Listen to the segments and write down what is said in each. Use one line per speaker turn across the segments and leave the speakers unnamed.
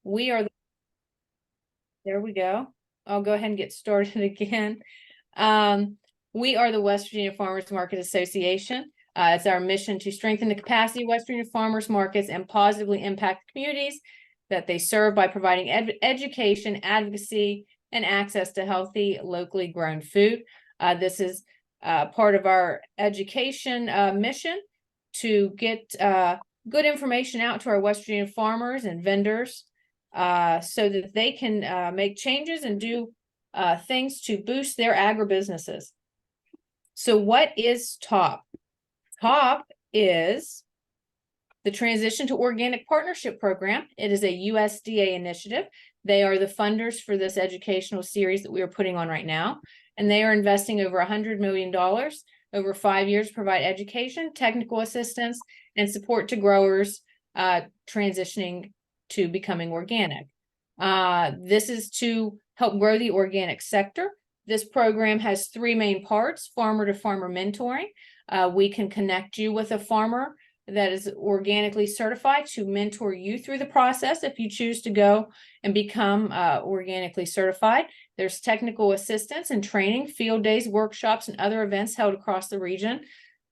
We are, there we go. I'll go ahead and get started again. We are the West Virginia Farmers Market Association. It's our mission to strengthen the capacity of West Virginia farmers markets and positively impact the communities that they serve by providing education, advocacy, and access to healthy, locally grown food. This is part of our education mission to get good information out to our West Virginia farmers and vendors so that they can make changes and do things to boost their agribusinesses. So what is TOPP? TOPP is the Transition to Organic Partnership Program. It is a USDA initiative. They are the funders for this educational series that we are putting on right now. And they are investing over $100 million over 5 years to provide education, technical assistance, and support to growers transitioning to becoming organic. This is to help grow the organic sector. This program has 3 main parts: farmer to farmer mentoring. We can connect you with a farmer that is organically certified to mentor you through the process if you choose to go and become organically certified. There's technical assistance and training, field days, workshops, and other events held across the region.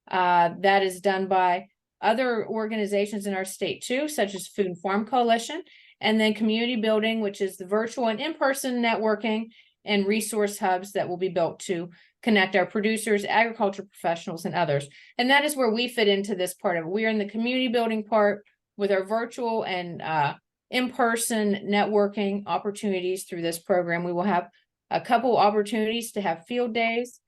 That is done by other organizations in our state too, such as Food and Farm Coalition, and then community building, which is the virtual and in-person networking and resource hubs that will be built to connect our producers, agriculture professionals, and others. And that is where we fit into this part of it. We are in the community building part with our virtual and in-person networking opportunities through this program. We will have a couple opportunities to have field days.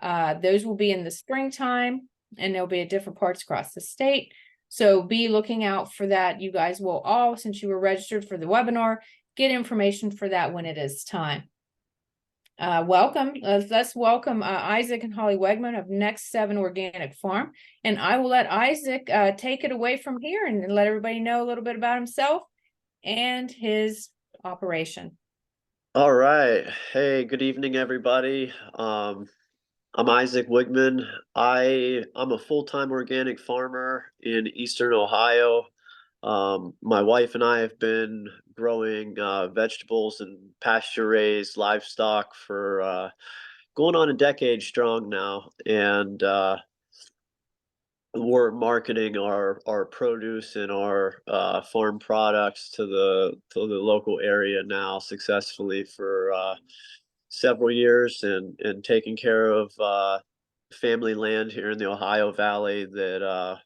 Those will be in the springtime, and they'll be at different parts across the state. So be looking out for that. You guys will all, since you were registered for the webinar, get information for that when it is time. Welcome. Let's welcome Isaac and Holly Wiegmann of Next 7 Organic Farm. And I will let Isaac take it away from here and let everybody know a little bit about himself and his operation.
All right. Hey, good evening, everybody. I'm Isaac Wiegmann. I'm a full-time organic farmer in Eastern Ohio. My wife and I have been growing vegetables and pasture-raised livestock for going on a decade strong now, and we're marketing our produce and our farm products to the local area now successfully for several years, and taking care of family land here in the Ohio Valley that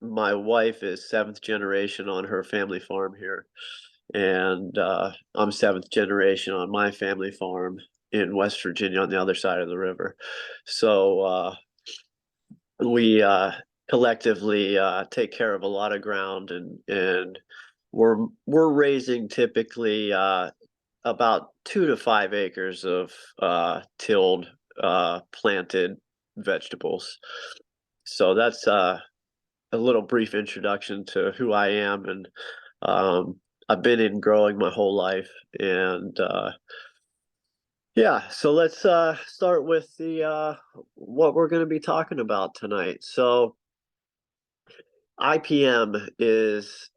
my wife is 7th generation on her family farm here, and I'm 7th generation on my family farm in West Virginia on the other side of the river. So we collectively take care of a lot of ground, and we're raising typically about 2 to 5 acres of tilled planted vegetables. So that's a little brief introduction to who I am, and I've been in growing my whole life, and yeah, so let's start with the what we're going to be talking about tonight. So IPM is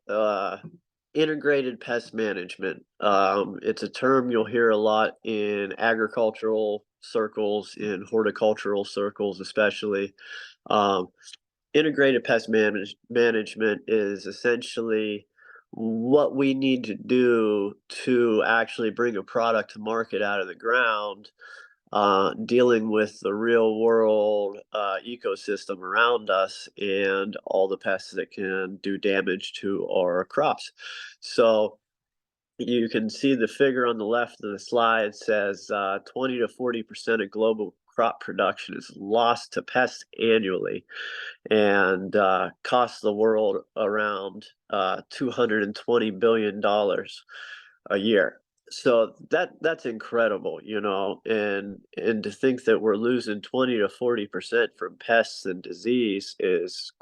Integrated Pest Management. It's a term you'll hear a lot in agricultural circles, in horticultural circles especially. Integrated pest management is essentially what we need to do to actually bring a product to market out of the ground, dealing with the real world ecosystem around us and all the pests that can do damage to our crops. So you can see the figure on the left of the slide says 20 to 40% of global crop production is lost to pests annually, and costs the world around $220 billion a year. So that's incredible, you know, and to think that we're losing 20 to 40% from pests and disease is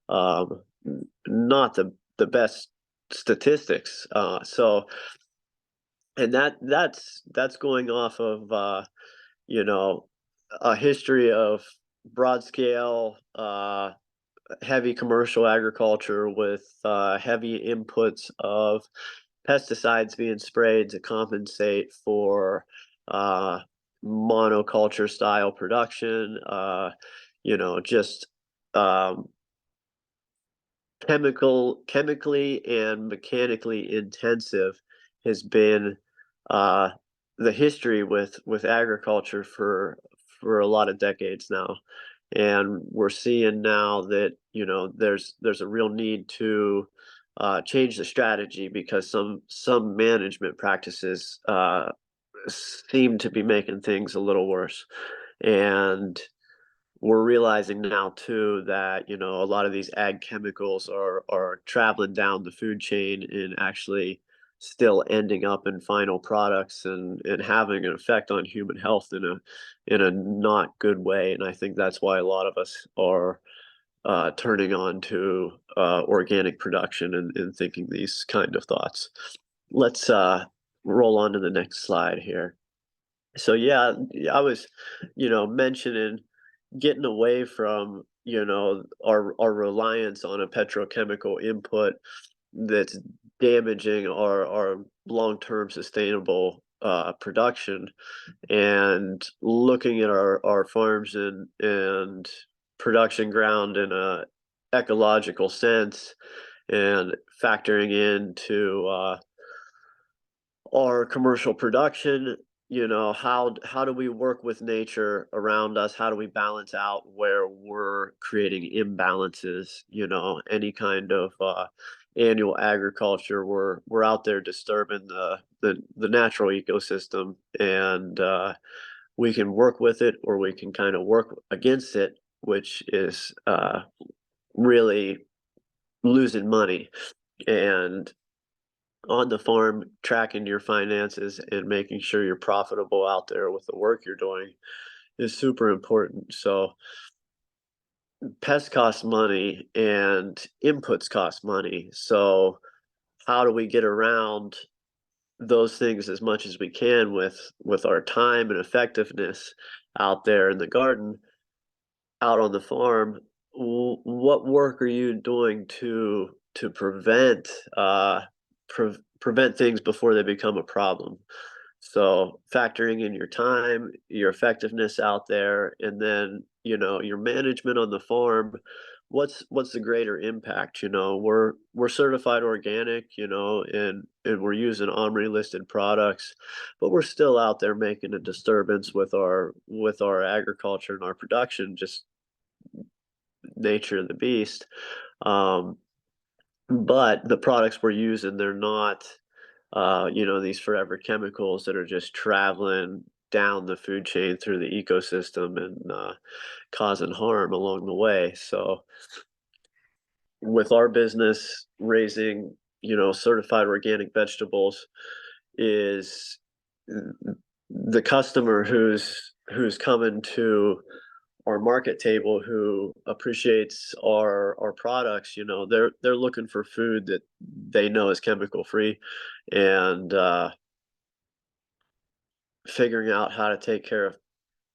not the best statistics. So, and that's going off of you know, a history of broad scale heavy commercial agriculture with heavy inputs of pesticides being sprayed to compensate for uh, monoculture style production, just um, chemically and mechanically intensive has been uh, the history with agriculture for a lot of decades now. And we're seeing now that, there's a real need to change the strategy because some management practices seem to be making things a little worse. And we're realizing now too that, a lot of these ag chemicals are traveling down the food chain and actually still ending up in final products and having an effect on human health in a not good way. And I think that's why a lot of us are turning on to organic production and thinking these kind of thoughts. Let's roll on to the next slide here. So yeah, I was, mentioning getting away from, our reliance on a petrochemical input that's damaging our long-term sustainable production, and looking at our farms and production ground in a ecological sense, and factoring into our commercial production. How do we work with nature around us? How do we balance out where we're creating imbalances? Any kind of annual agriculture, we're out there disturbing the natural ecosystem, and we can work with it or we can kind of work against it, which is really losing money. And on the farm, tracking your finances and making sure you're profitable out there with the work you're doing is super important. So pests cost money and inputs cost money. So how do we get around those things as much as we can with our time and effectiveness out there in the garden, out on the farm? What work are you doing to prevent things before they become a problem? So factoring in your time, your effectiveness out there, and then, your management on the farm, what's the greater impact? We're certified organic, and we're using OMRI listed products, but we're still out there making a disturbance with our agriculture and our production, just nature of the beast. Um, but the products we're using, they're not these forever chemicals that are just traveling down the food chain through the ecosystem and causing harm along the way. So with our business, raising, certified organic vegetables is the customer who's coming to our market table, who appreciates our products. They're looking for food that they know is chemical free, and figuring out how to take care of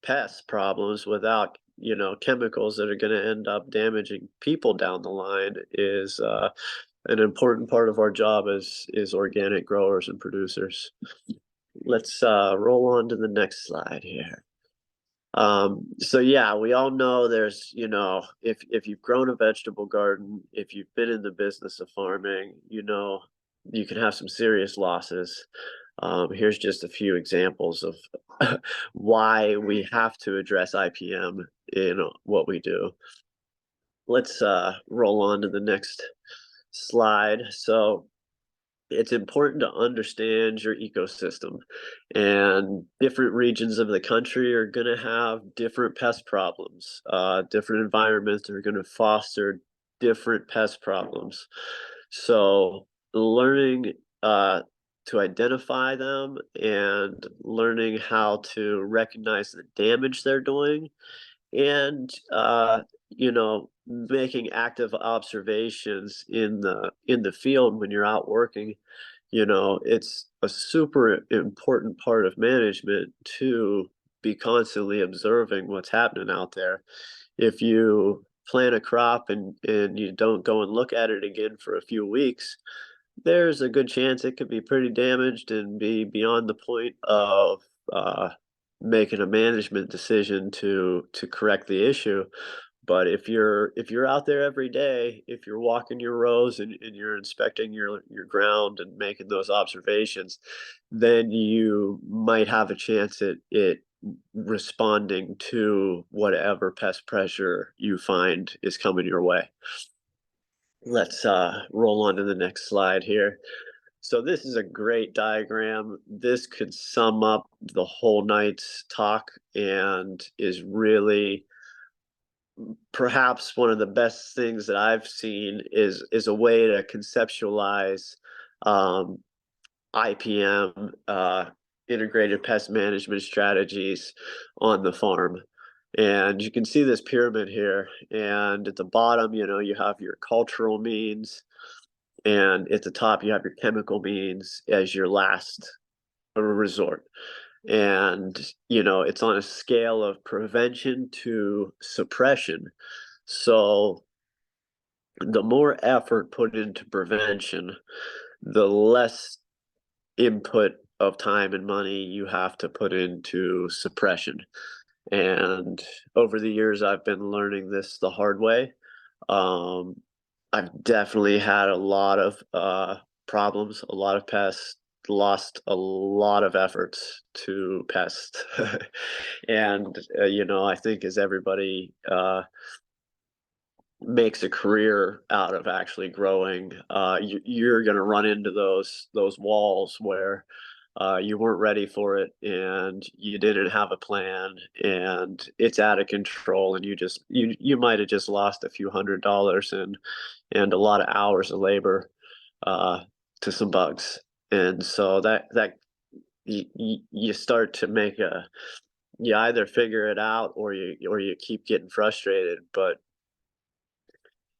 pest problems without, chemicals that are going to end up damaging people down the line is an important part of our job as organic growers and producers. Let's roll on to the next slide here. So yeah, we all know there's, if you've grown a vegetable garden, if you've been in the business of farming, you can have some serious losses. Here's just a few examples of why we have to address IPM in what we do. Let's roll on to the next slide. So it's important to understand your ecosystem, and different regions of the country are going to have different pest problems. Different environments are going to foster different pest problems. So learning to identify them and learning how to recognize the damage they're doing, and making active observations in the field when you're out working. It's a super important part of management to be constantly observing what's happening out there. If you plant a crop and you don't go and look at it again for a few weeks, there's a good chance it could be pretty damaged and be beyond the point of making a management decision to correct the issue. But if you're out there every day, if you're walking your rows and you're inspecting your ground and making those observations, then you might have a chance at it responding to whatever pest pressure you find is coming your way. Let's roll on to the next slide here. So this is a great diagram. This could sum up the whole night's talk and is really perhaps one of the best things that I've seen is a way to conceptualize IPM, integrated pest management strategies on the farm. And you can see this pyramid here, and at the bottom, you have your cultural means, and at the top, you have your chemical means as your last resort. And, it's on a scale of prevention to suppression. So the more effort put into prevention, the less input of time and money you have to put into suppression. And over the years, I've been learning this the hard way. Um, I've definitely had a lot of problems, a lot of pests, lost a lot of efforts to pest. And, I think as everybody makes a career out of actually growing, you're going to run into those walls where you weren't ready for it and you didn't have a plan and it's out of control, and you might have just lost a few $100s and a lot of hours of labor uh, to some bugs. And so that you start to make you either figure it out or you keep getting frustrated. But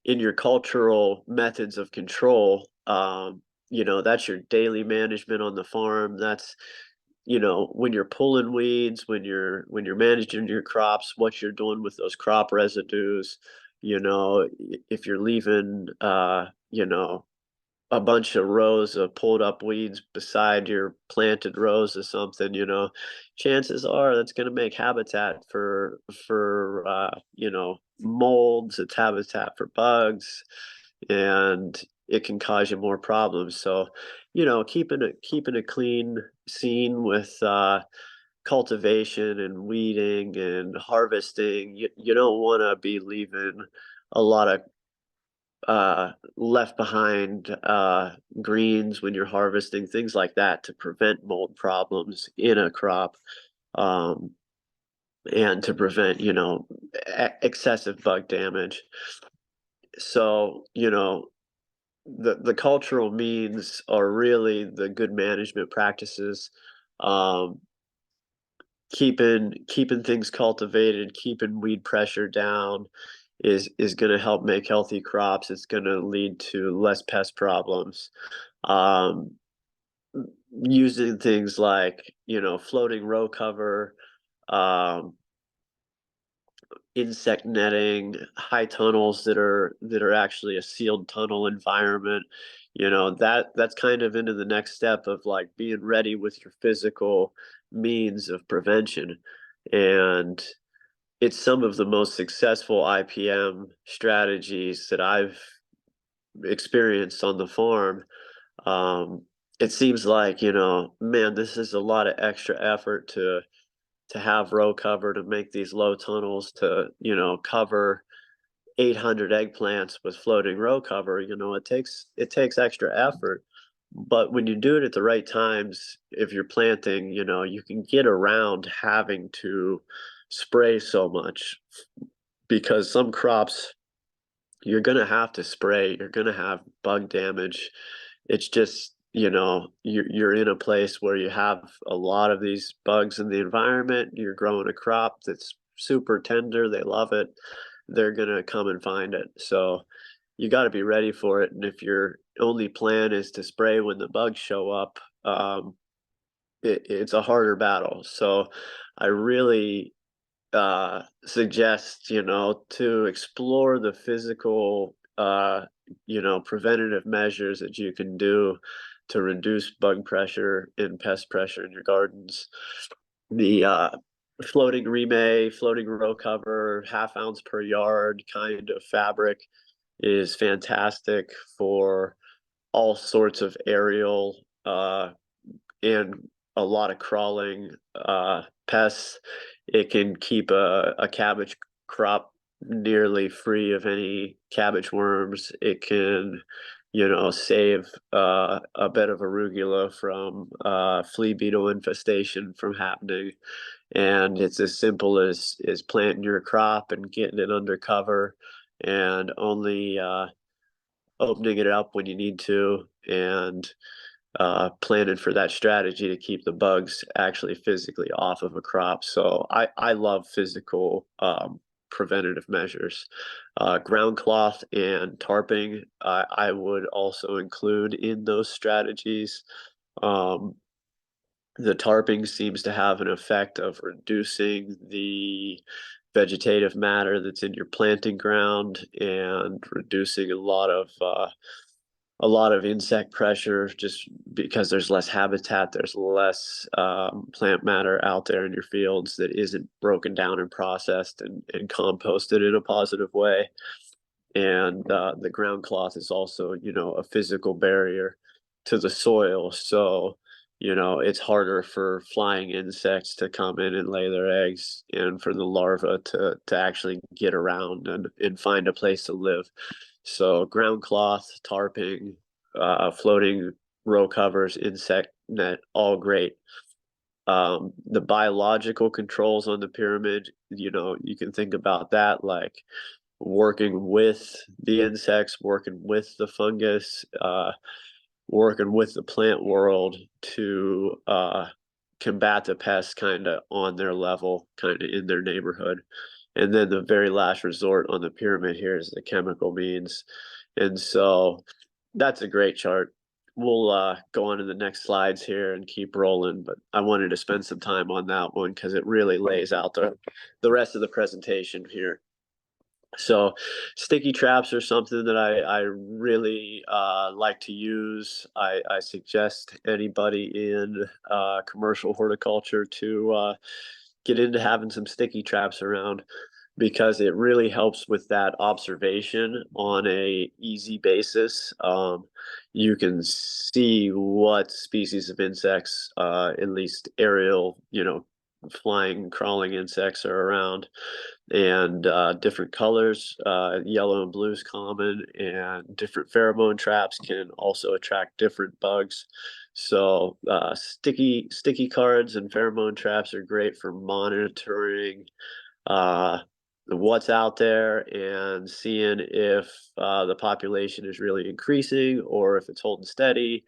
in your cultural methods of control, that's your daily management on the farm. That's, when you're pulling weeds, when you're managing your crops, what you're doing with those crop residues. If you're leaving a bunch of rows of pulled up weeds beside your planted rows or something, chances are that's going to make habitat for molds. It's habitat for bugs, and it can cause you more problems. So, keeping a clean scene with cultivation and weeding and harvesting, you don't want to be leaving a lot of left behind greens when you're harvesting, things like that, to prevent mold problems in a crop, um, and to prevent excessive bug damage. So the cultural means are really the good management practices. um, keeping things cultivated, keeping weed pressure down is going to help make healthy crops. It's going to lead to less pest problems. Um, Using things like floating row cover, um, insect netting, high tunnels that are actually a sealed tunnel environment. That's kind of into the next step of like being ready with your physical means of prevention. And it's some of the most successful IPM strategies that I've experienced on the farm. Um, it seems like, man, this is a lot of extra effort to have row cover, to make these low tunnels, to, cover 800 eggplants with floating row cover. It takes extra effort. But when you do it at the right times, if you're planting, you can get around having to spray so much, because some crops you're going to have to spray, you're going to have bug damage. It's just, you're in a place where you have a lot of these bugs in the environment. You're growing a crop that's super tender, they love it, they're going to come and find it. So you got to be ready for it. And if your only plan is to spray when the bugs show up, it's a harder battle. So I really suggest, to explore the physical, preventative measures that you can do to reduce bug pressure and pest pressure in your gardens. The floating remay, floating row cover, ½ ounce per yard kind of fabric is fantastic for all sorts of aerial and a lot of crawling pests. It can keep a cabbage crop nearly free of any cabbage worms. It can, save a bed of arugula from flea beetle infestation from happening. And it's as simple as planting your crop and getting it under cover and only opening it up when you need to, and planning for that strategy to keep the bugs actually physically off of a crop. So I love physical preventative measures. Ground cloth and tarping, I would also include in those strategies. The tarping seems to have an effect of reducing the vegetative matter that's in your planting ground and reducing a lot of insect pressure, just because there's less habitat, there's less plant matter out there in your fields that isn't broken down and processed and composted in a positive way. And the ground cloth is also, a physical barrier to the soil. So, it's harder for flying insects to come in and lay their eggs, and for the larvae to actually get around and find a place to live. So ground cloth, tarping, floating row covers, insect net, all great. The biological controls on the pyramid, you can think about that like working with the insects, working with the fungus, working with the plant world to combat the pests kind of on their level, kind of in their neighborhood. And then the very last resort on the pyramid here is the chemical means. And so that's a great chart. We'll go on to the next slides here and keep rolling, but I wanted to spend some time on that one because it really lays out the rest of the presentation here. So sticky traps are something that I really like to use. I suggest anybody in commercial horticulture to get into having some sticky traps around, because it really helps with that observation on a easy basis. You can see what species of insects, at least aerial, flying, crawling insects are around, and different colors. Yellow and blue is common, and different pheromone traps can also attract different bugs. So sticky cards and pheromone traps are great for monitoring what's out there and seeing if the population is really increasing or if it's holding steady,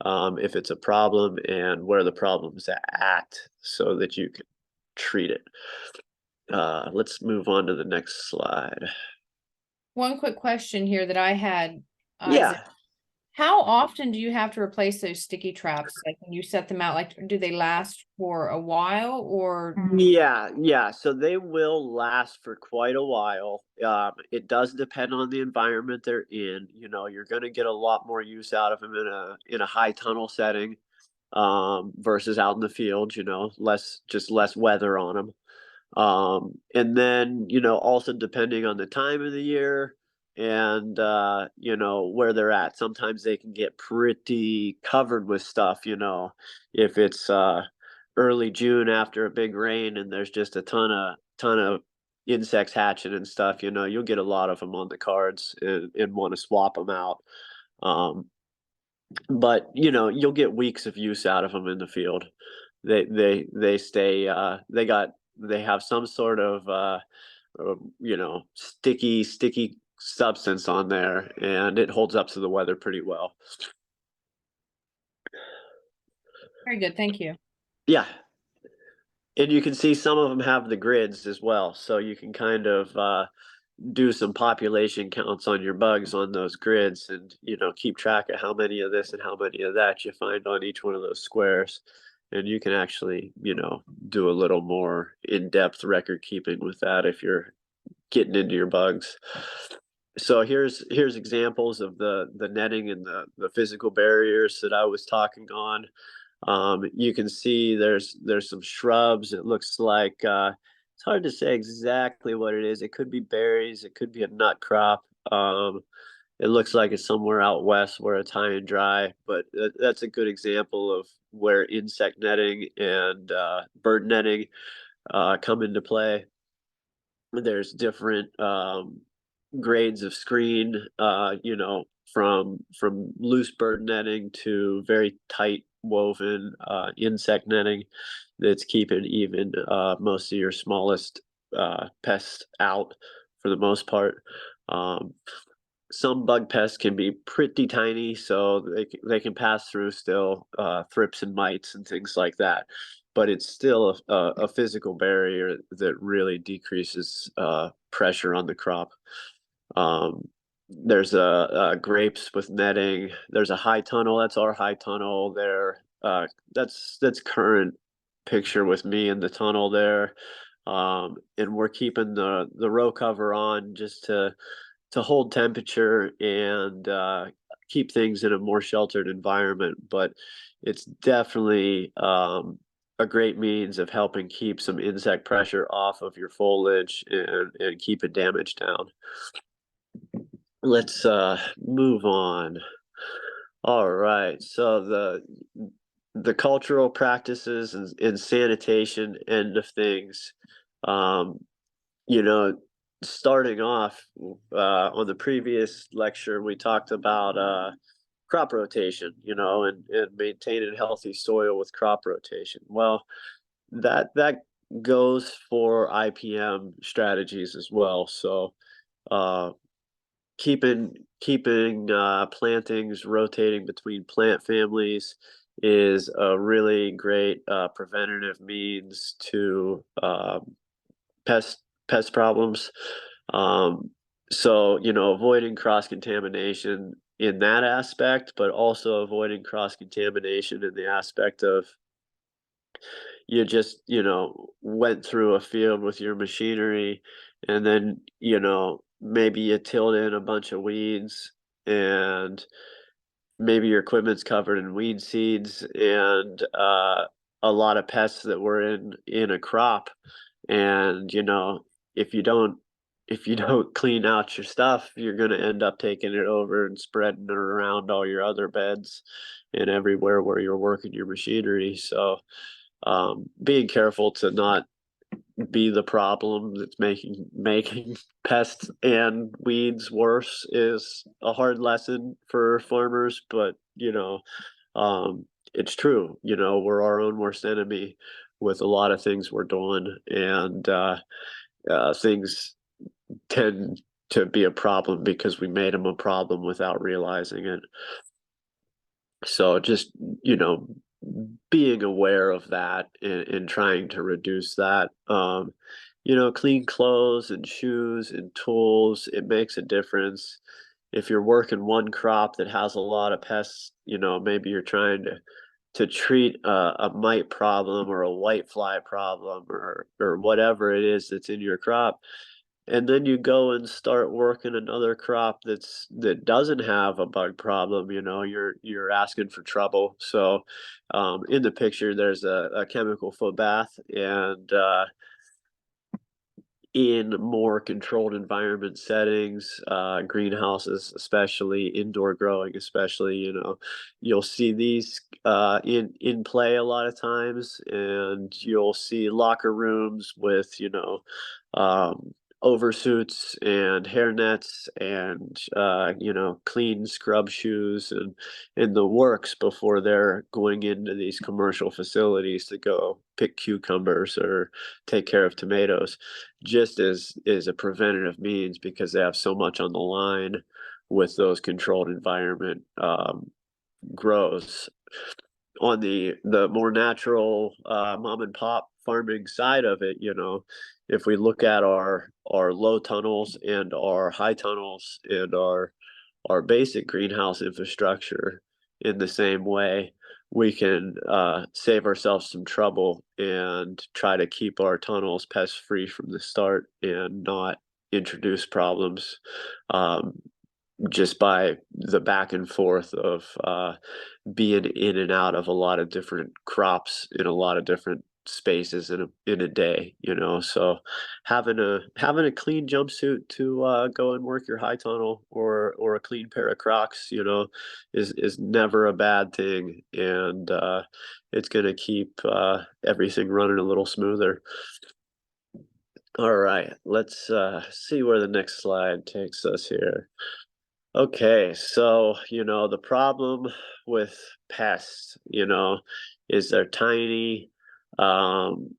if it's a problem, and where the problem's at so that you can treat it. Let's move on to the next slide.
One quick question here that I had,
Yeah.
how often do you have to replace those sticky traps? Like when you set them out, like do they last for a while or?
Yeah. So they will last for quite a while. It does depend on the environment they're in. You're going to get a lot more use out of them in a high tunnel setting, versus out in the field. Less weather on them. And then, also depending on the time of the year and, where they're at. Sometimes they can get pretty covered with stuff, if it's early June after a big rain and there's just a ton of insects hatching and stuff, you'll get a lot of them on the cards and want to swap them out. But you'll get weeks of use out of them in the field. They stay, they have some sort of sticky substance on there, and it holds up to the weather pretty well.
Very good, thank you.
Yeah. And you can see some of them have the grids as well, so you can kind of do some population counts on your bugs on those grids, and keep track of how many of this and how many of that you find on each one of those squares. and you can actually, do a little more in-depth record keeping with that if you're getting into your bugs. So here's examples of the netting and the physical barriers that I was talking on. You can see there's some shrubs. It looks like it's hard to say exactly what it is. It could be berries. It could be a nut crop. It looks like it's somewhere out west where it's high and dry, but that's a good example of where insect netting and bird netting come into play. There's different grades of screen, from loose bird netting to very tight woven insect netting that's keeping even most of your smallest pests out for the most part. Um, some bug pests can be pretty tiny, so they can pass through still, thrips and mites and things like that. But it's still a physical barrier that really decreases pressure on the crop. Um, there's a grapes with netting. There's a high tunnel. That's our high tunnel there. That's current picture with me in the tunnel there. And we're keeping the row cover on just to hold temperature and keep things in a more sheltered environment. But it's definitely a great means of helping keep some insect pressure off of your foliage and keeping damage down. Let's move on. All right. So the cultural practices and sanitation end of things. Um, you know, Starting off on the previous lecture, we talked about crop rotation, and maintaining healthy soil with crop rotation. Well, that goes for IPM strategies as well. So uh, keeping plantings rotating between plant families is a really great preventative means to pest pest problems. Um, so avoiding cross contamination in that aspect, but also avoiding cross contamination in the aspect of you just went through a field with your machinery, and then maybe you tilled in a bunch of weeds, and maybe your equipment's covered in weed seeds and a lot of pests that were in a crop. And if you don't if you don't clean out your stuff, you're going to end up taking it over and spreading it around all your other beds and everywhere where you're working your machinery. So being careful to not be the problem that's making pests and weeds worse is a hard lesson for farmers, but it's true. We're our own worst enemy with a lot of things we're doing, and things tend to be a problem because we made them a problem without realizing it. So just being aware of that and trying to reduce that. Clean clothes and shoes and tools, it makes a difference. If you're working one crop that has a lot of pests, maybe you're trying to treat a mite problem or a whitefly problem or whatever it is that's in your crop, and then you go and start working another crop that doesn't have a bug problem, you're asking for trouble. So in the picture there's a chemical foot bath, and in more controlled environment settings, greenhouses, especially indoor growing, especially, you'll see these in play a lot of times, and you'll see locker rooms with, um, oversuits and hair nets and clean scrub shoes and in the works before they're going into these commercial facilities to go pick cucumbers or take care of tomatoes, just as is a preventative means, because they have so much on the line with those controlled environment grows. On the more natural mom and pop farming side of it, if we look at our low tunnels and our high tunnels and our basic greenhouse infrastructure, in the same way, we can save ourselves some trouble and try to keep our tunnels pest free from the start and not introduce problems um, just by the back and forth of being in and out of a lot of different crops in a lot of different spaces in a day, you know. So having a clean jumpsuit to go and work your high tunnel, or a clean pair of Crocs, you know, is never a bad thing, and it's going to keep everything running a little smoother. All right, let's see where the next slide takes us here. Okay, so, you know, the problem with pests, you know, is they're tiny. Um,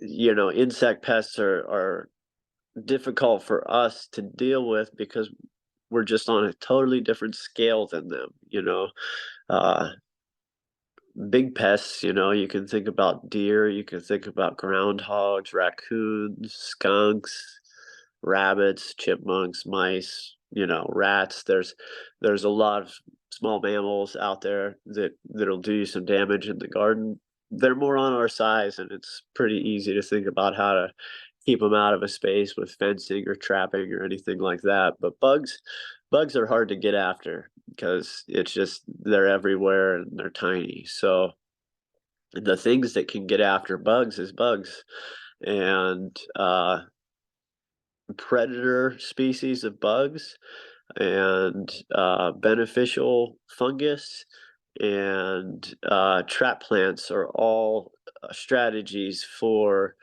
you know, insect pests are difficult for us to deal with because we're just on a totally different scale than them, you know. Uh, Big pests, you know, you can think about deer, you can think about groundhogs, raccoons, skunks, rabbits, chipmunks, mice, you know, rats. There's a lot of small mammals out there that'll do you some damage in the garden. They're more on our size, and it's pretty easy to think about how to keep them out of a space with fencing or trapping or anything like that. But bugs are hard to get after because it's just they're everywhere and they're tiny. So the things that can get after bugs is bugs, and predator species of bugs, and beneficial fungus, and trap plants are all strategies for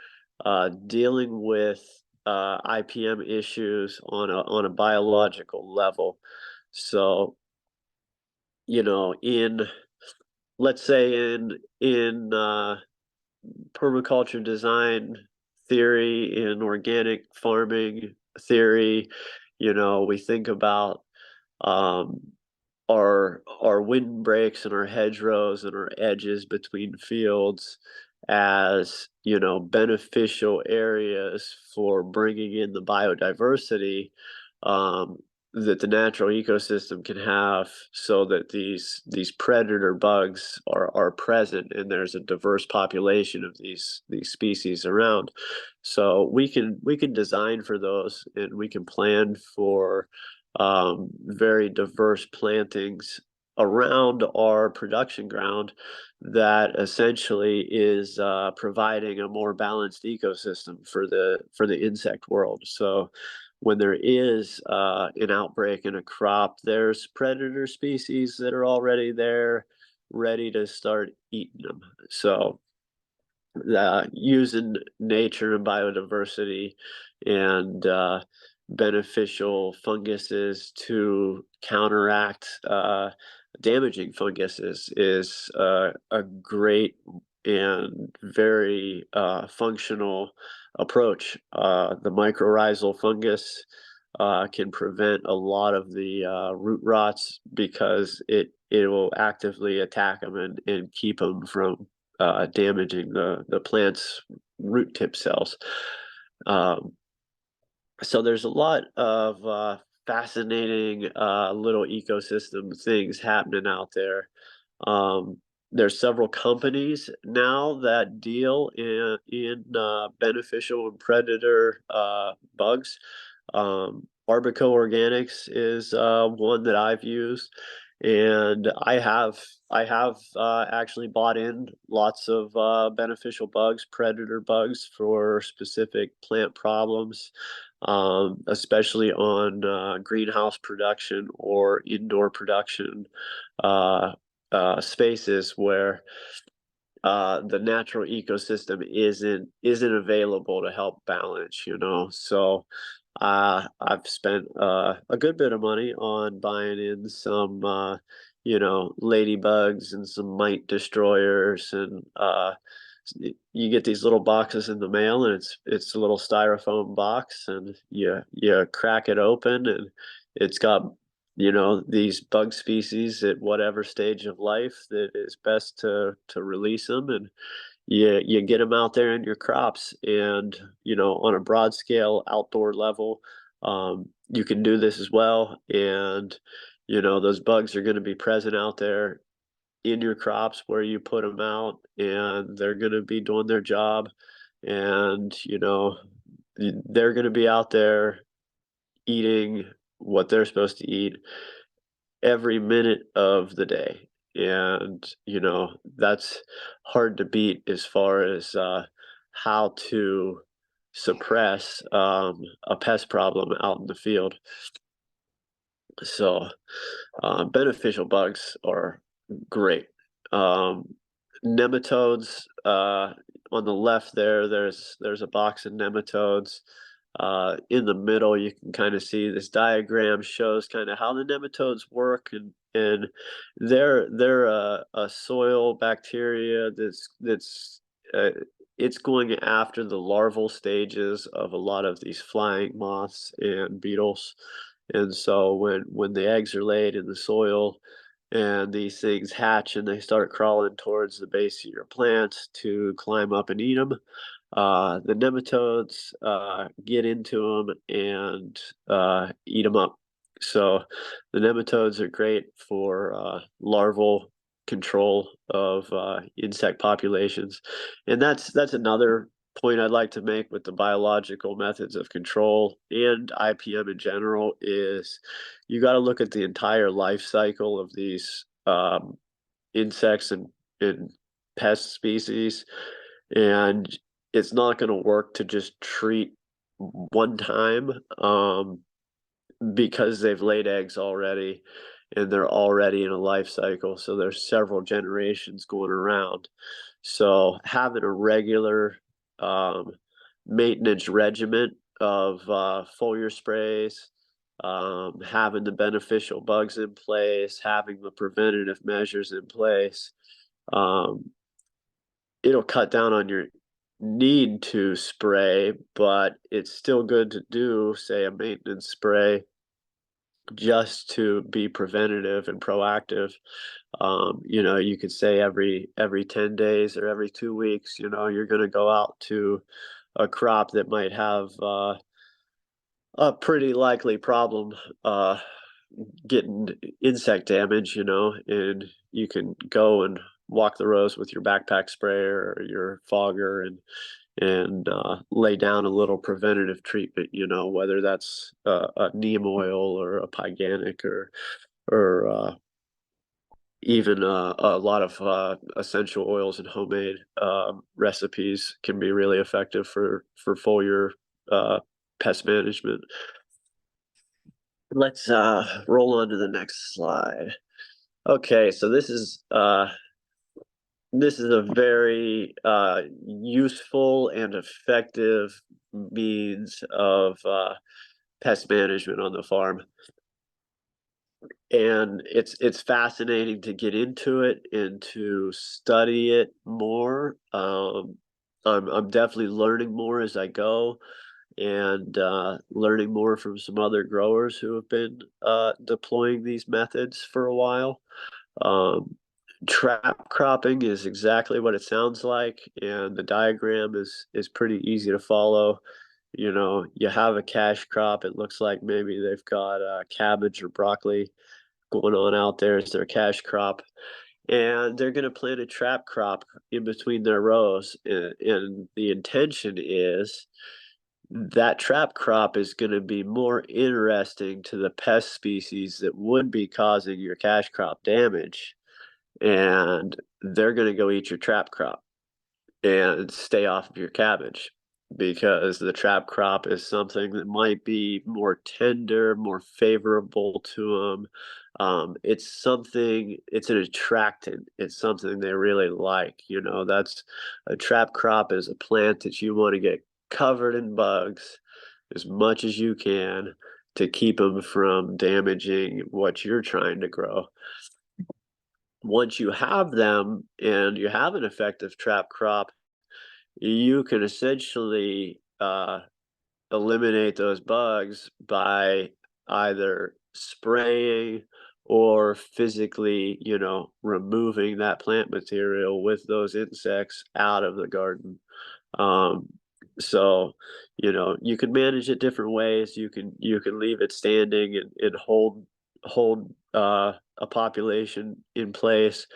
dealing with IPM issues on a biological level. So, you know, in let's say in permaculture design theory, in organic farming theory, you know, we think about um, our windbreaks and our hedgerows and our edges between fields as, you know, beneficial areas for bringing in the biodiversity um, that the natural ecosystem can have, so that these predator bugs are present and there's a diverse population of these species around. So we can design for those, and we can plan for very diverse plantings around our production ground that essentially is providing a more balanced ecosystem for the insect world. So when there is an outbreak in a crop, there's predator species that are already there, ready to start eating them. So using nature and biodiversity and beneficial funguses to counteract damaging funguses is a great and very functional approach. The mycorrhizal fungus can prevent a lot of the root rots because it will actively attack them and keep them from damaging the plant's root tip cells. Um, so there's a lot of fascinating little ecosystem things happening out there. Um, there's several companies now that deal in beneficial and predator bugs. Barbaco Organics is one that I've used, and I have actually bought in lots of beneficial bugs, predator bugs for specific plant problems, especially on greenhouse production or indoor production uh, spaces where the natural ecosystem isn't available to help balance, you know. So I've spent a good bit of money on buying in some you know, ladybugs and some mite destroyers, and you get these little boxes in the mail, and it's a little styrofoam box, and you crack it open, and it's got, you know, these bug species at whatever stage of life that is best to release them, and you get them out there in your crops, and, you know, on a broad scale outdoor level, you can do this as well, and you know, those bugs are going to be present out there in your crops where you put them out, and they're going to be doing their job. And, you know, they're going to be out there eating what they're supposed to eat every minute of the day. And, you know, that's hard to beat as far as how to suppress a pest problem out in the field. So, beneficial bugs are great. Um, Nematodes, on the left there, there's a box of nematodes. In the middle, you can kind of see this diagram shows kind of how the nematodes work, and they're a soil bacteria that's uh, it's going after the larval stages of a lot of these flying moths and beetles. And so when the eggs are laid in the soil and these things hatch and they start crawling towards the base of your plants to climb up and eat them, the nematodes get into them and eat them up. So the nematodes are great for larval control of insect populations, and that's another point I'd like to make with the biological methods of control and IPM in general is you got to look at the entire life cycle of these insects and pest species, and it's not going to work to just treat one time because they've laid eggs already and they're already in a life cycle. So there's several generations going around. So having a regular um, maintenance regimen of foliar sprays, having the beneficial bugs in place, having the preventative measures in place, um, it'll cut down on your need to spray, but it's still good to do, say, a maintenance spray just to be preventative and proactive. You know, you could say every 10 days or every 2 weeks, you know, you're going to go out to a crop that might have a pretty likely problem getting insect damage, you know, and you can go and walk the rows with your backpack sprayer or your fogger and lay down a little preventative treatment, you know, whether that's a neem oil or a pyganic or even a lot of essential oils and homemade recipes can be really effective for foliar pest management. Let's roll on to the next slide. Okay, so this is a very useful and effective means of pest management on the farm, and it's fascinating to get into it and to study it more. I'm definitely learning more as I go, and learning more from some other growers who have been deploying these methods for a while. Um, Trap cropping is exactly what it sounds like, and the diagram is pretty easy to follow. You know, you have a cash crop. It looks like maybe they've got cabbage or broccoli going on out there as their cash crop, and they're going to plant a trap crop in between their rows. And the intention is that trap crop is going to be more interesting to the pest species that would be causing your cash crop damage, and they're going to go eat your trap crop and stay off of your cabbage because the trap crop is something that might be more tender, more favorable to them. It's something, it's an attractant. It's something they really like. You know, that's a trap crop is a plant that you want to get covered in bugs as much as you can to keep them from damaging what you're trying to grow. Once you have them and you have an effective trap crop, you can essentially eliminate those bugs by either spraying or physically, you know, removing that plant material with those insects out of the garden. Um, so, you know, you can manage it different ways. You can leave it standing and hold a population in place,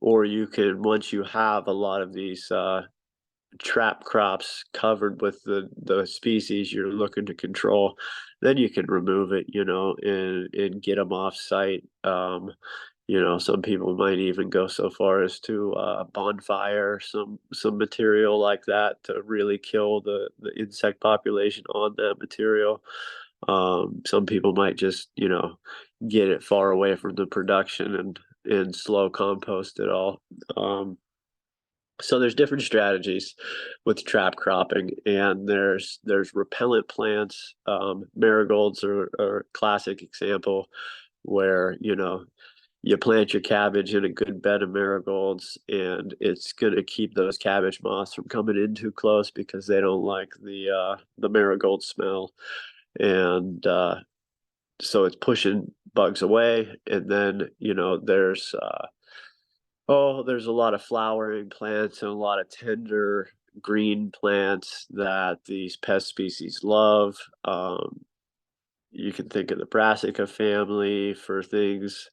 or you can, once you have a lot of these trap crops covered with the species you're looking to control, then you can remove it, and get them off site. Some people might even go so far as to bonfire some material like that to really kill the insect population on that material. Some people might just, get it far away from the production and slow compost it all. So there's different strategies with trap cropping, and there's repellent plants. Marigolds are a classic example where, you plant your cabbage in a good bed of marigolds, and it's going to keep those cabbage moths from coming in too close because they don't like the marigold smell. And so it's pushing bugs away. And then, there's a lot of flowering plants and a lot of tender green plants that these pest species love. You can think of the brassica family for things.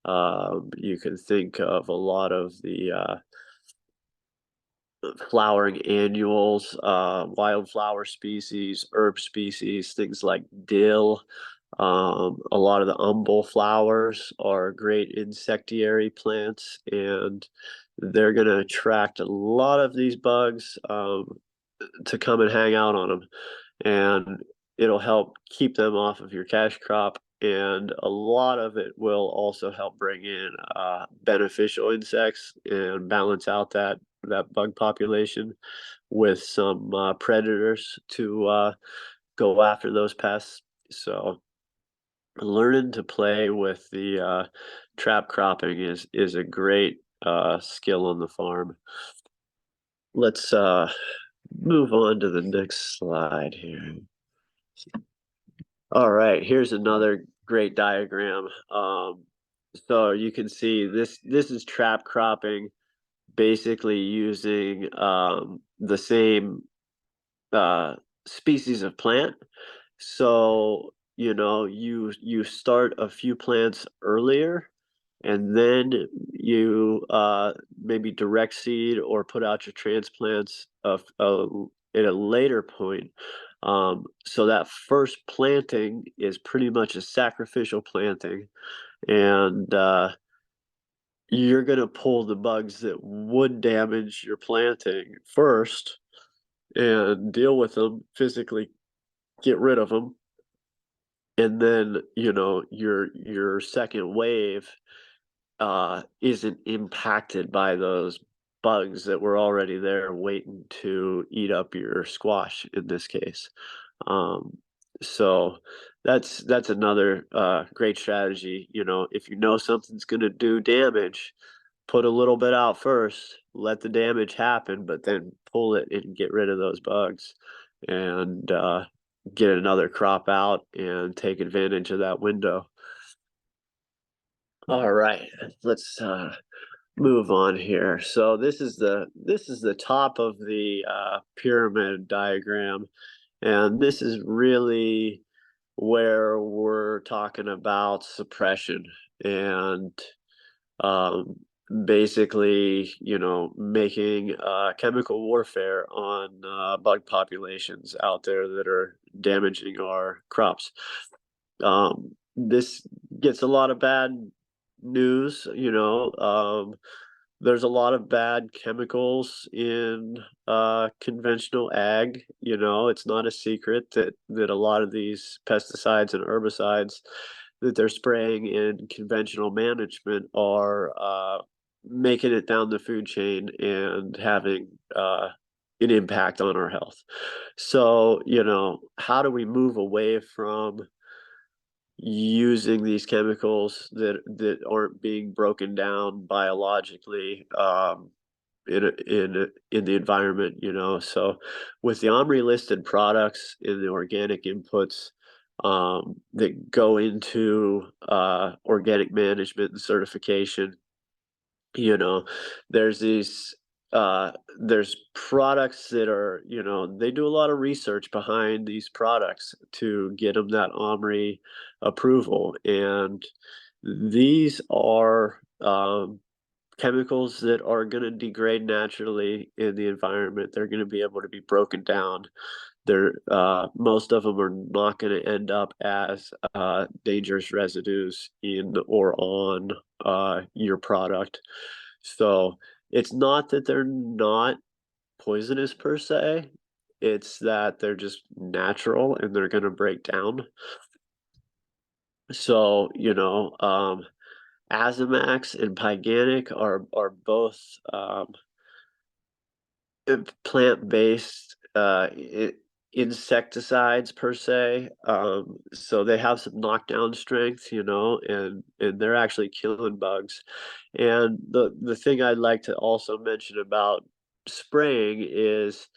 You can think of a lot of the flowering annuals, wildflower species, herb species, things like dill. A lot of the umbel flowers are great insectiary plants, and they're going to attract a lot of these bugs to come and hang out on them. And it'll help keep them off of your cash crop. And a lot of it will also help bring in beneficial insects and balance out that bug population with some predators to go after those pests. So learning to play with the trap cropping is a great skill on the farm. Let's move on to the next slide here. All right, here's another great diagram. So you can see this is trap cropping, basically using the same species of plant. So you start a few plants earlier, and then you maybe direct seed or put out your transplants at a later point. So that first planting is pretty much a sacrificial planting, and you're going to pull the bugs that would damage your planting first and deal with them physically, get rid of them. And then, your second wave isn't impacted by those bugs that were already there waiting to eat up your squash in this case. So that's another great strategy. If you know something's going to do damage, put a little bit out first, let the damage happen, but then pull it and get rid of those bugs, and get another crop out and take advantage of that window. All right, let's move on here. So this is the top of the pyramid diagram, and this is really where we're talking about suppression and basically, making chemical warfare on bug populations out there that are damaging our crops. This gets a lot of bad news. There's a lot of bad chemicals in conventional ag. It's not a secret that a lot of these pesticides and herbicides that they're spraying in conventional management are making it down the food chain and having an impact on our health. So, how do we move away from using these chemicals that aren't being broken down biologically in the environment? So with the OMRI listed products in the organic inputs that go into organic management and certification, there's these there's products that are, they do a lot of research behind these products to get them that OMRI approval. And These are chemicals that are going to degrade naturally in the environment. They're going to be able to be broken down. They're most of them are not going to end up as dangerous residues in or on your product. So it's not that they're not poisonous per se. It's that they're just natural and they're going to break down. So, Azamax and Pyganic are both plant-based insecticides per se. So they have some knockdown strength, and they're actually killing bugs. And the thing I'd like to also mention about spraying is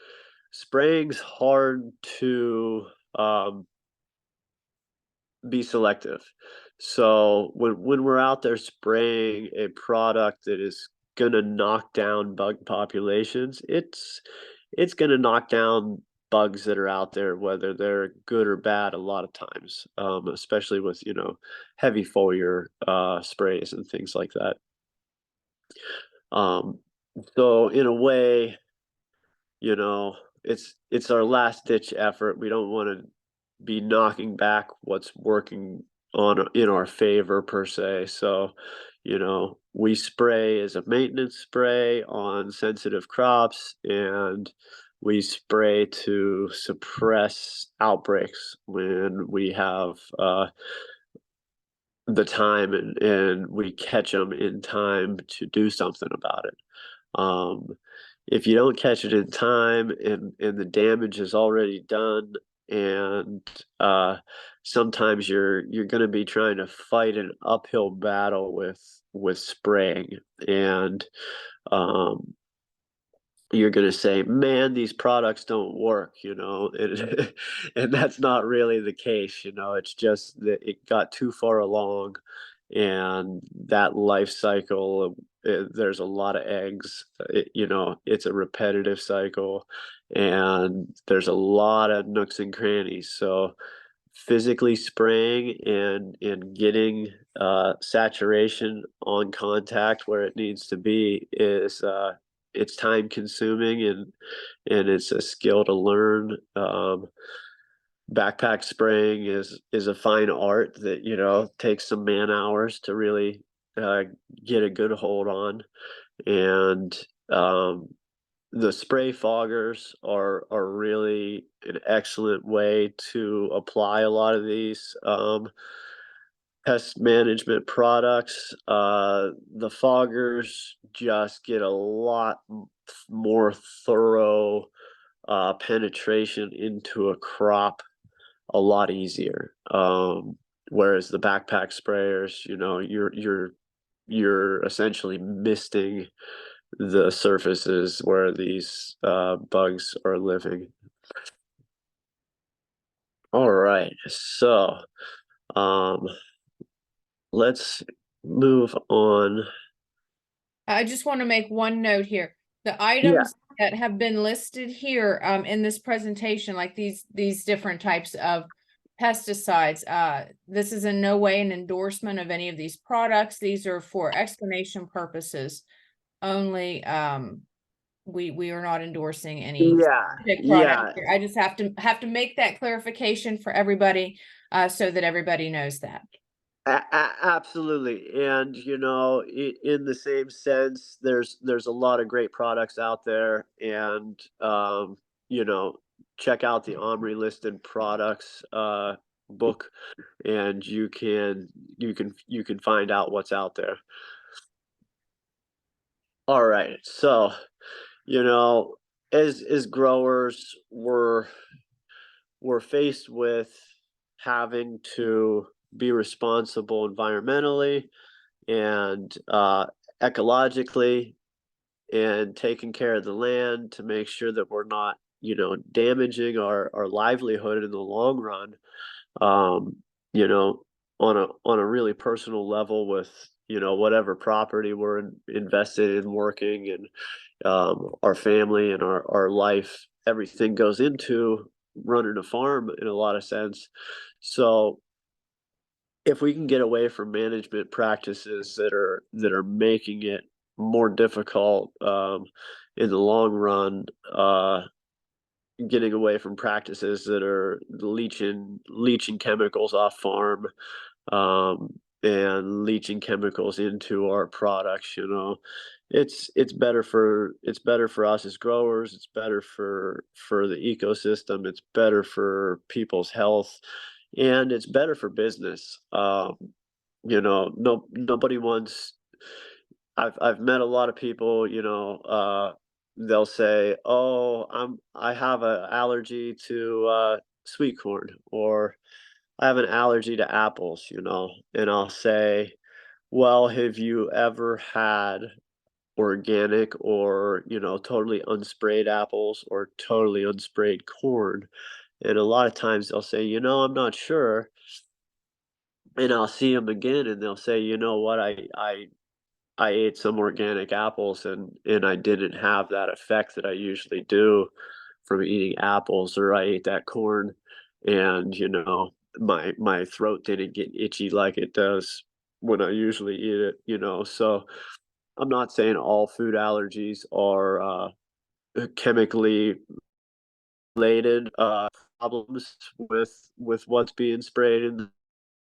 spraying's hard to be selective. So when we're out there spraying a product that is gonna knock down bug populations, it's gonna knock down bugs that are out there, whether they're good or bad a lot of times, especially with, heavy foliar sprays and things like that. Um, so in a way, it's our last ditch effort. We don't want to be knocking back what's working on in our favor per se. So, we spray as a maintenance spray on sensitive crops, and we spray to suppress outbreaks when we have the time, and we catch them in time to do something about it. Um, if you don't catch it in time, and the damage is already done, and sometimes you're going to be trying to fight an uphill battle with spraying, and um, you're going to say, man, these products don't work, and, and that's not really the case. It's just that it got too far along, and that life cycle, there's a lot of eggs. It's a repetitive cycle, and there's a lot of nooks and crannies. So physically spraying and getting saturation on contact where it needs to be is it's time consuming, and it's a skill to learn. Backpack spraying is a fine art that takes some man hours to really uh, get a good hold on. And the spray foggers are really an excellent way to apply a lot of these pest management products. The foggers just get a lot more thorough penetration into a crop a lot easier. Whereas the backpack sprayers, you're essentially misting the surfaces where these bugs are living. All right, so um, let's move on.
I just want to make one note here. The
Yeah,
items that have been listed here in this presentation, like these different types of pesticides, this is in no way an endorsement of any of these products. These are for explanation purposes only. We are not endorsing any
yeah,
specific product
yeah.
here. I just have to make that clarification for everybody, so that everybody knows that.
Absolutely, and in the same sense, there's a lot of great products out there, and you know, check out the Omri listed products book, and you can find out what's out there. All right, so you know, as growers, we're faced with having to be responsible environmentally and ecologically, and taking care of the land to make sure that we're not damaging our livelihood in the long run, um, you know on a really personal level with whatever property we're invested in working, and our family and our life, everything goes into running a farm in a lot of sense. So if we can get away from management practices that are making it more difficult in the long run, getting away from practices that are leaching chemicals off farm, and leaching chemicals into our products, it's better for us as growers, it's better for the ecosystem, it's better for people's health, and it's better for business. No, nobody wants. I've met a lot of people, they'll say, "Oh, I have an allergy to sweet corn," or "I have an allergy to apples," and I'll say, "Well, have you ever had organic or, totally unsprayed apples or totally unsprayed corn?" And a lot of times they'll say, "I'm not sure." And I'll see them again and they'll say, "You know what? I ate some organic apples and I didn't have that effect that I usually do from eating apples, or I ate that corn and, my throat didn't get itchy like it does when I usually eat it." So I'm not saying all food allergies are chemically related problems with what's being sprayed in the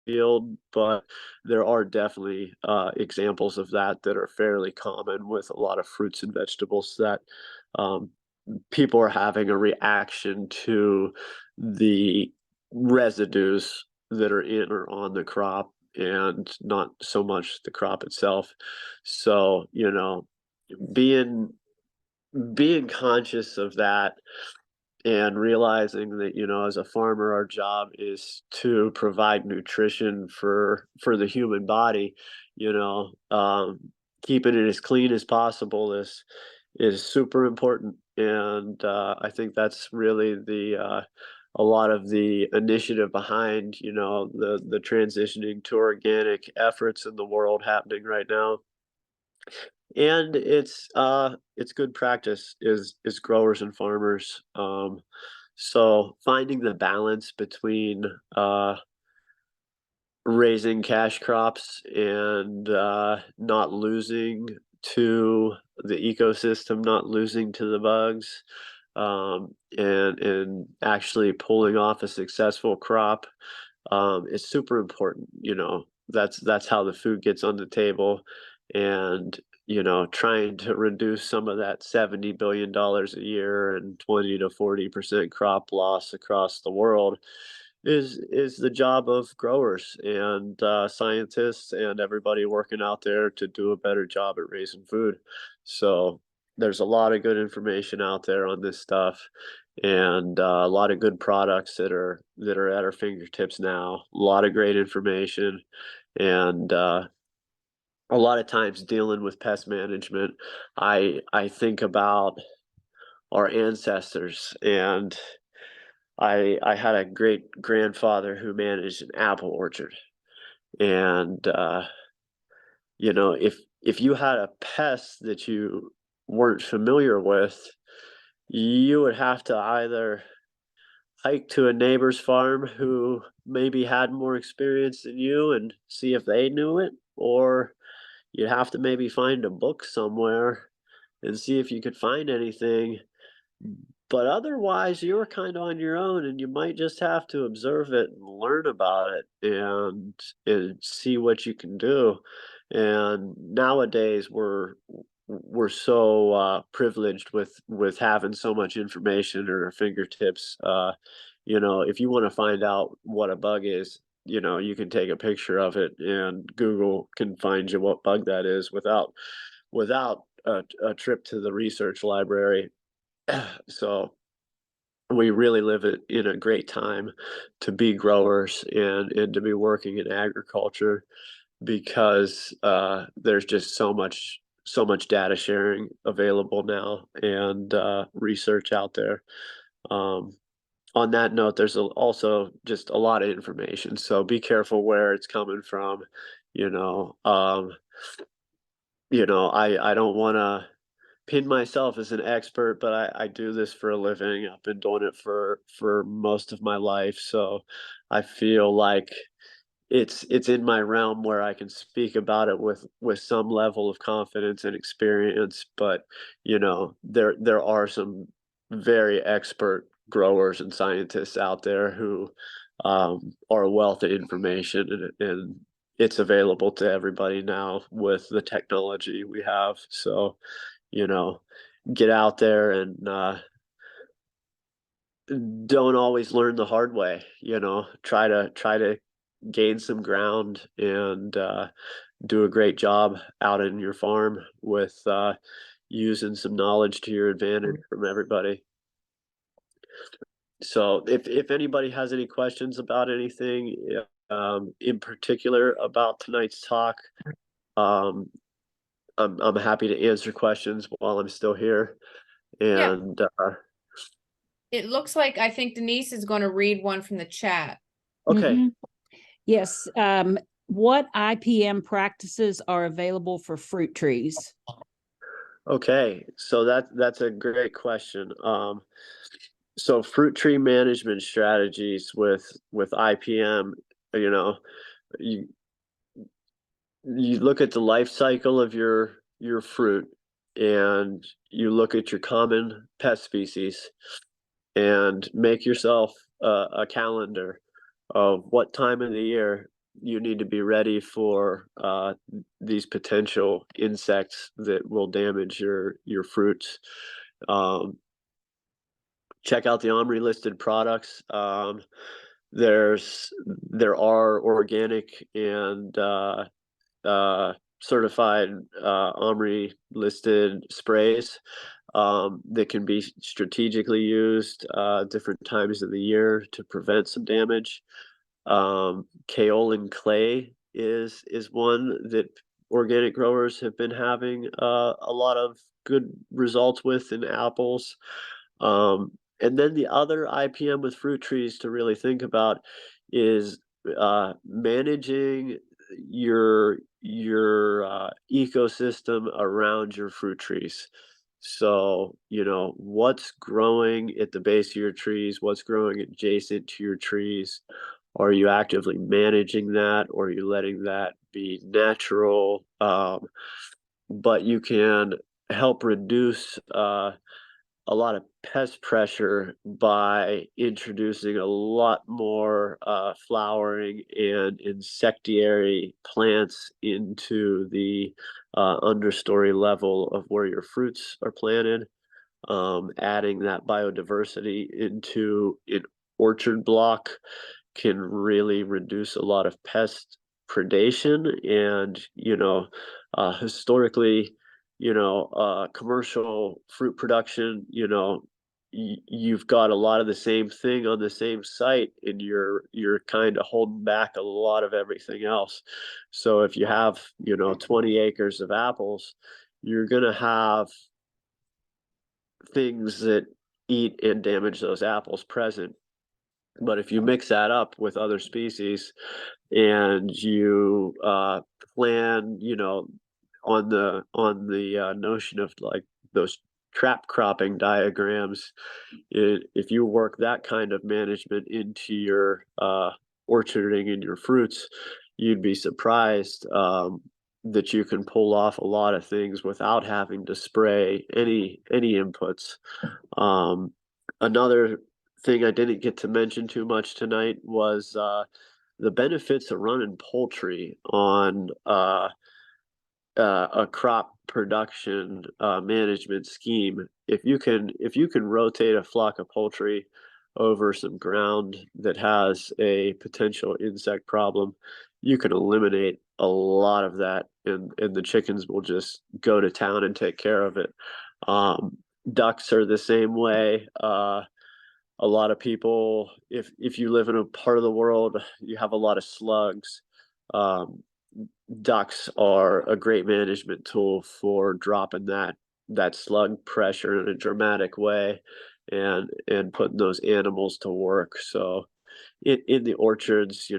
field, but there are definitely examples of that are fairly common with a lot of fruits and vegetables that um, people are having a reaction to the residues that are in or on the crop and not so much the crop itself. So, being being conscious of that and realizing that, as a farmer, our job is to provide nutrition for the human body, you know um, keeping it as clean as possible is super important. And I think that's really the a lot of the initiative behind, the transitioning to organic efforts in the world happening right now. And it's good practice is growers and farmers. So finding the balance between raising cash crops and not losing to the ecosystem, not losing to the bugs, and actually pulling off a successful crop is super important. That's how the food gets on the table, and trying to reduce some of that $70 billion a year and 20 to 40% crop loss across the world is the job of growers and scientists and everybody working out there to do a better job at raising food. So there's a lot of good information out there on this stuff, and a lot of good products that are at our fingertips now. A lot of great information, and a lot of times dealing with pest management, I think about our ancestors, and I had a great grandfather who managed an apple orchard, and if you had a pest that you weren't familiar with, you would have to either hike to a neighbor's farm who maybe had more experience than you and see if they knew it, or you'd have to maybe find a book somewhere and see if you could find anything. But otherwise, you're kind of on your own, and you might just have to observe it and learn about it and see what you can do. And nowadays, we're so privileged with having so much information at our fingertips. If you want to find out what a bug is, you can take a picture of it, and Google can find you what bug that is without a trip to the research library. So we really live in a great time to be growers and to be working in agriculture, because there's just so much data sharing available now, and research out there. Um, on that note, there's also just a lot of information, so be careful where it's coming from. You know, um, I don't want to pin myself as an expert, but I do this for a living. I've been doing it for most of my life, so I feel like it's in my realm where I can speak about it with some level of confidence and experience, but there are some very expert growers and scientists out there who are a wealth of information, and it's available to everybody now with the technology we have. So, get out there and don't always learn the hard way. Try to gain some ground and do a great job out in your farm with using some knowledge to your advantage from everybody. So if anybody has any questions about anything in particular about tonight's talk, um, I'm happy to answer questions while I'm still here.
Yeah,
And
it looks like I think Denise is going to read one from the chat.
okay.
Mhm. Yes. What IPM practices are available for fruit trees?
Okay, so that's a great question. So fruit tree management strategies with IPM, you know, you you look at the life cycle of your fruit, and you look at your common pest species, and make yourself a calendar of what time of the year you need to be ready for these potential insects that will damage your fruits. Um, Check out the OMRI listed products. There are organic and certified OMRI listed sprays that can be strategically used different times of the year to prevent some damage. Kaolin clay is one that organic growers have been having a lot of good results with in apples. And then the other IPM with fruit trees to really think about is managing your ecosystem around your fruit trees. So, what's growing at the base of your trees, what's growing adjacent to your trees. Are you actively managing that, or are you letting that be natural? But you can help reduce a lot of pest pressure by introducing a lot more flowering and insectiary plants into the understory level of where your fruits are planted. Adding that biodiversity into an orchard block can really reduce a lot of pest predation. And historically, commercial fruit production, you've got a lot of the same thing on the same site, and you're kind of holding back a lot of everything else. So if you have 20 acres of apples, you're going to have things that eat and damage those apples present. But if you mix that up with other species, and you plan, on the notion of like those trap cropping diagrams, if you work that kind of management into your orcharding and your fruits, you'd be surprised that you can pull off a lot of things without having to spray any inputs. Another thing I didn't get to mention too much tonight was the benefits of running poultry on a crop production management scheme. If you can rotate a flock of poultry over some ground that has a potential insect problem, you can eliminate a lot of that, and the chickens will just go to town and take care of it. Ducks are the same way. A lot of people, if you live in a part of the world you have a lot of slugs, um, ducks are a great management tool for dropping that slug pressure in a dramatic way, and putting those animals to work. So in the orchards,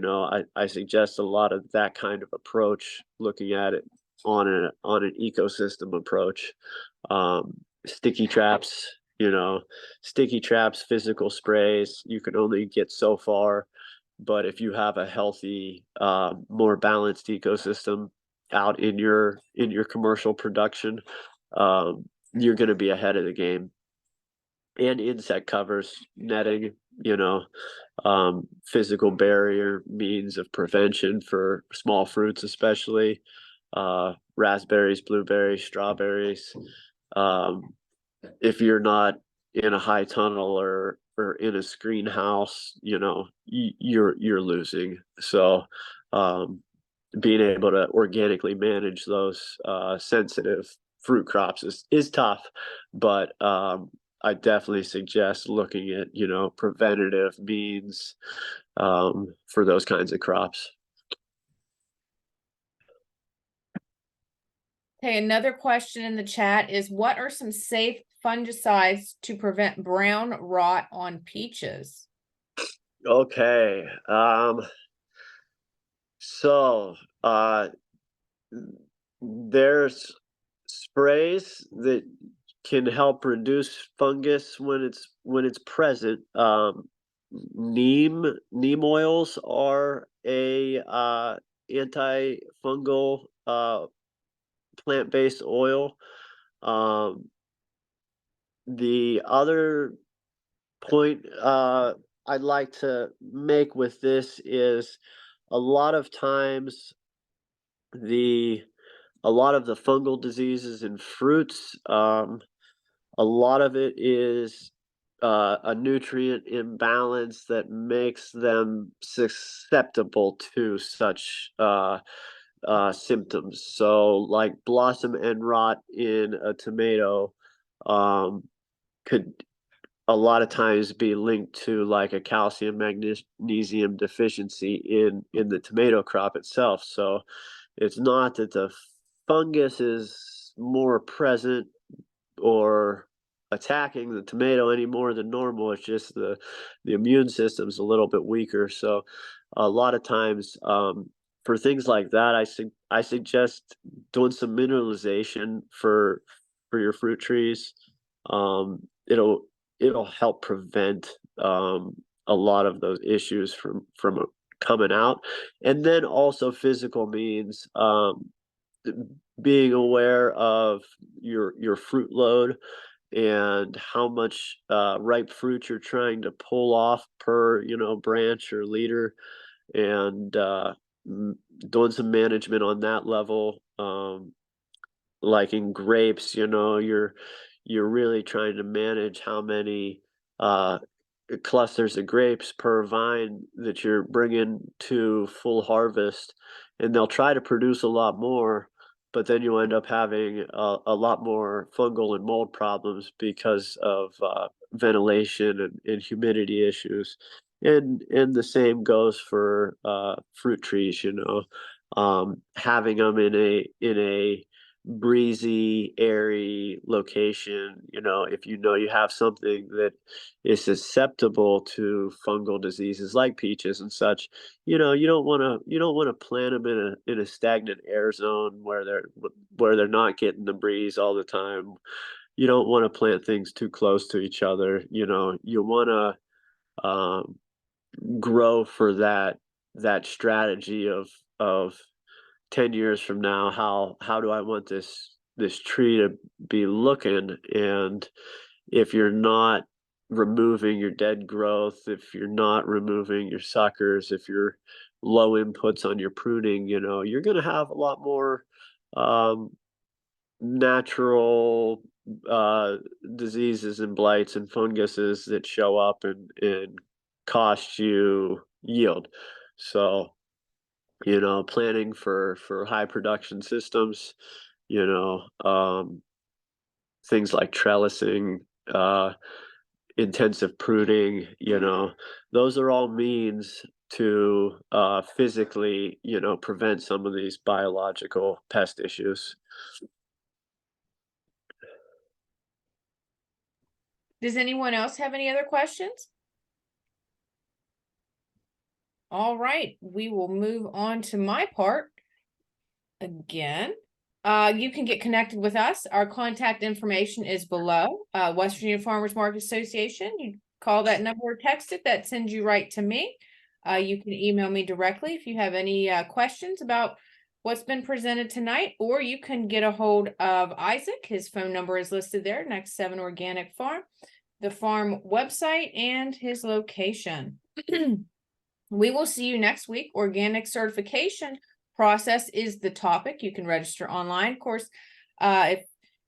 I suggest a lot of that kind of approach, looking at it on an ecosystem approach. Sticky traps, sticky traps, physical sprays, you can only get so far. But if you have a healthy, more balanced ecosystem out in your commercial production, you're going to be ahead of the game. And insect covers, netting, physical barrier means of prevention for small fruits, especially raspberries, blueberries, strawberries. If you're not in a high tunnel or in a screen house, you're losing. So being able to organically manage those sensitive fruit crops is tough, but I definitely suggest looking at, preventative means for those kinds of crops.
Okay, another question in the chat is, what are some safe fungicides to prevent brown rot on peaches?
Okay. So there's sprays that can help reduce fungus when it's present. Neem oils are a antifungal plant-based oil. The other point I'd like to make with this is a lot of times a lot of the fungal diseases in fruits, a lot of it is a nutrient imbalance that makes them susceptible to such symptoms. So, like blossom end rot in a tomato could a lot of times be linked to like a calcium magnesium deficiency in the tomato crop itself. So it's not that the fungus is more present or attacking the tomato any more than normal. It's just the immune system's a little bit weaker. So a lot of times for things like that, I suggest doing some mineralization for your fruit trees. It'll help prevent a lot of those issues from coming out. And then also physical means being aware of your fruit load and how much ripe fruit you're trying to pull off per branch or leader, and doing some management on that level. Like in grapes, you're really trying to manage how many clusters of grapes per vine that you're bringing to full harvest, and they'll try to produce a lot more, but then you end up having a lot more fungal and mold problems because of ventilation and humidity issues. And the same goes for fruit trees. Having them in a breezy, airy location. If you have something that is susceptible to fungal diseases like peaches and such, you don't want to plant them in a stagnant air zone where they're not getting the breeze all the time. You don't want to plant things too close to each other. You want to grow for that strategy of 10 years from now, how do I want this tree to be looking? And if you're not removing your dead growth, if you're not removing your suckers, if you're low inputs on your pruning, you're going to have a lot more natural diseases and blights and funguses that show up and cost you yield. So planning for high production systems, things like trellising, intensive pruning, those are all means to physically, prevent some of these biological pest issues.
Does anyone else have any other questions? All right, we will move on to my part again. You can get connected with us. Our contact information is below. West Virginia Farmers Market Association. You call that number or text it. That sends you right to me. You can email me directly if you have any questions about what's been presented tonight, or you can get a hold of Isaac. His phone number is listed there, Next 7 Organic Farm, the farm website, and his location. We will see you next week. Organic certification process is the topic. You can register online. Of course, if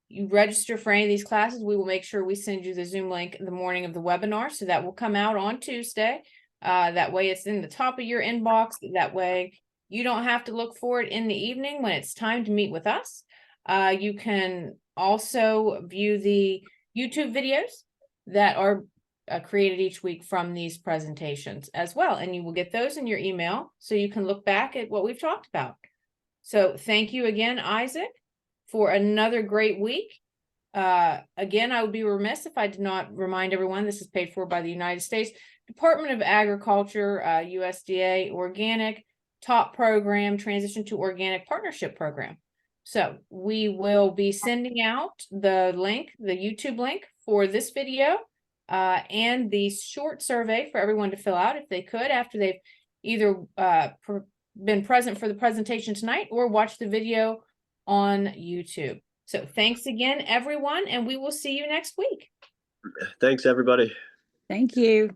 you register for any of these classes, we will make sure we send you the Zoom link the morning of the webinar. So that will come out on Tuesday. That way it's in the top of your inbox. That way you don't have to look for it in the evening when it's time to meet with us. You can also view the YouTube videos that are created each week from these presentations as well. And you will get those in your email so you can look back at what we've talked about. So thank you again, Isaac, for another great week. Again, I would be remiss if I did not remind everyone this is paid for by the United States Department of Agriculture, USDA Organic TOPP program, Transition to Organic Partnership Program. So we will be sending out the link, the YouTube link for this video, and the short survey for everyone to fill out if they could after they've either been present for the presentation tonight or watched the video on YouTube. So thanks again, everyone, and we will see you next week.
Thanks, everybody.
Thank you.